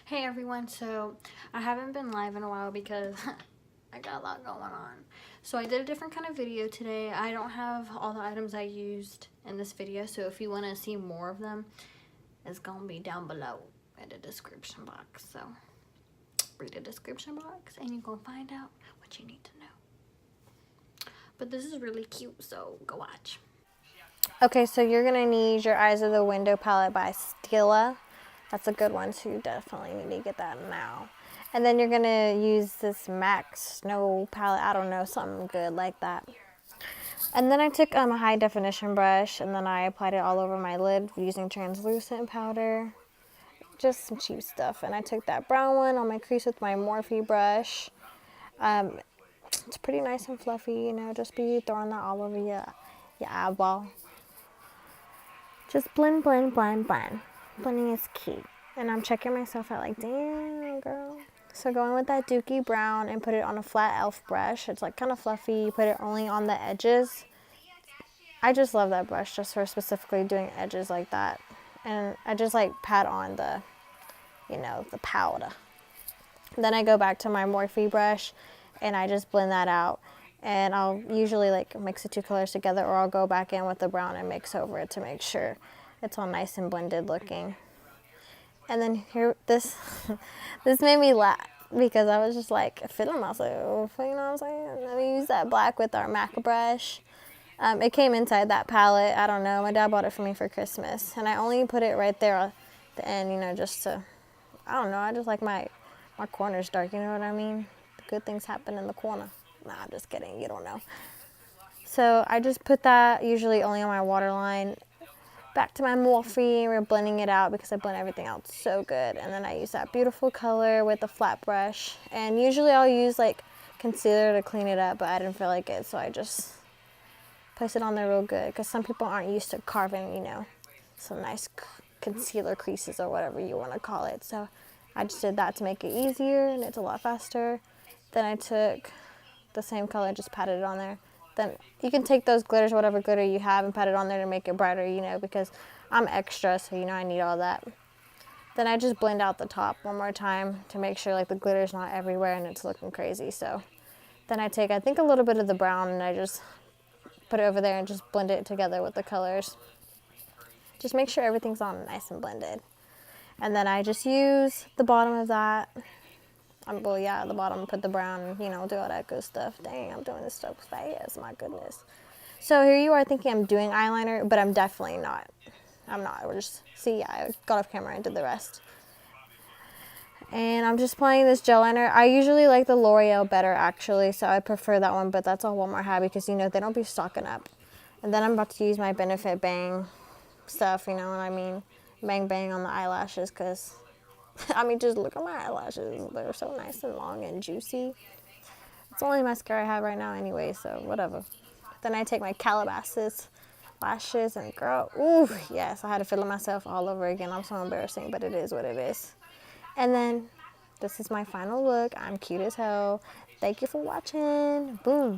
Hey everyone, so I haven't been live in a while because I got a lot going on. So I did a different kind of video today. I don't have all the items I used in this video, so if you want to see more of them, it's going to be down below in the description box. So read the description box and you're going to find out what you need to know. But this is really cute, so go watch. Okay, so you're going to need your Eyes of the Window palette by Stila. That's a good one, so you definitely need to get that now. And then you're going to use this MAC Snow palette. I don't know, something good like that. And then I took a high definition brush and then I applied it all over my lid using translucent powder. Just some cheap stuff. And I took that brown one on my crease with my Morphe brush. It's pretty nice and fluffy, you know, just be throwing that all over your eyeball. Just blend, blend, blend, blend. Blending is key. And I'm checking myself out like, damn, girl. So going with that Dookie Brown and put it on a flat elf brush. It's like kind of fluffy. You put it only on the edges. I just love that brush just for specifically doing edges like that. And I just like pat on the, you know, the powder. Then I go back to my Morphe brush and I just blend that out. And I'll usually like mix the two colors together, or I'll go back in with the brown and mix over it to make sure it's all nice and blended looking. And then here, this made me laugh because I was just like feeling myself, you know what I'm saying? Let me use that black with our MAC brush. It came inside that palette. I don't know. My dad bought it for me for Christmas. And I only put it right there at the end, you know, just to, I don't know. I just like my corners dark, you know what I mean? The good things happen in the corner. Nah, I'm just kidding. You don't know. So I just put that usually only on my waterline. Back to my Morphe, we're blending it out because I blend everything out so good. And then I use that beautiful color with a flat brush. And usually I'll use like concealer to clean it up, but I didn't feel like it, so I just place it on there real good because some people aren't used to carving, you know, some nice concealer creases or whatever you want to call it. So I just did that to make it easier and it's a lot faster. Then I took the same color, just patted it on there. Then you can take those glitters, whatever glitter you have, and pat it on there to make it brighter, you know, because I'm extra, so you know I need all that. Then I just blend out the top one more time to make sure like the glitter's not everywhere and it's looking crazy. So then I take, I think, a little bit of the brown and I just put it over there and just blend it together with the colors. Just make sure everything's all nice and blended. And then I just use the bottom of that. Well, yeah, at the bottom, put the brown, you know, do all that good stuff. Dang, I'm doing this stuff fast, my goodness. So here you are thinking I'm doing eyeliner, but I'm definitely not. I'm not. We're just, see, yeah, I got off camera and did the rest. And I'm just applying this gel liner. I usually like the L'Oreal better, actually, so I prefer that one, but that's all Walmart had because, you know, they don't be stocking up. And then I'm about to use my Benefit Bang stuff, you know what I mean? Bang, bang on the eyelashes because... I mean, just look at my eyelashes. They're so nice and long and juicy. It's the only mascara I have right now anyway, so whatever. Then I take my Calabasas lashes and girl, ooh, yes, I had to fill myself all over again. I'm so embarrassing, but it is what it is. And then this is my final look. I'm cute as hell. Thank you for watching. Boom.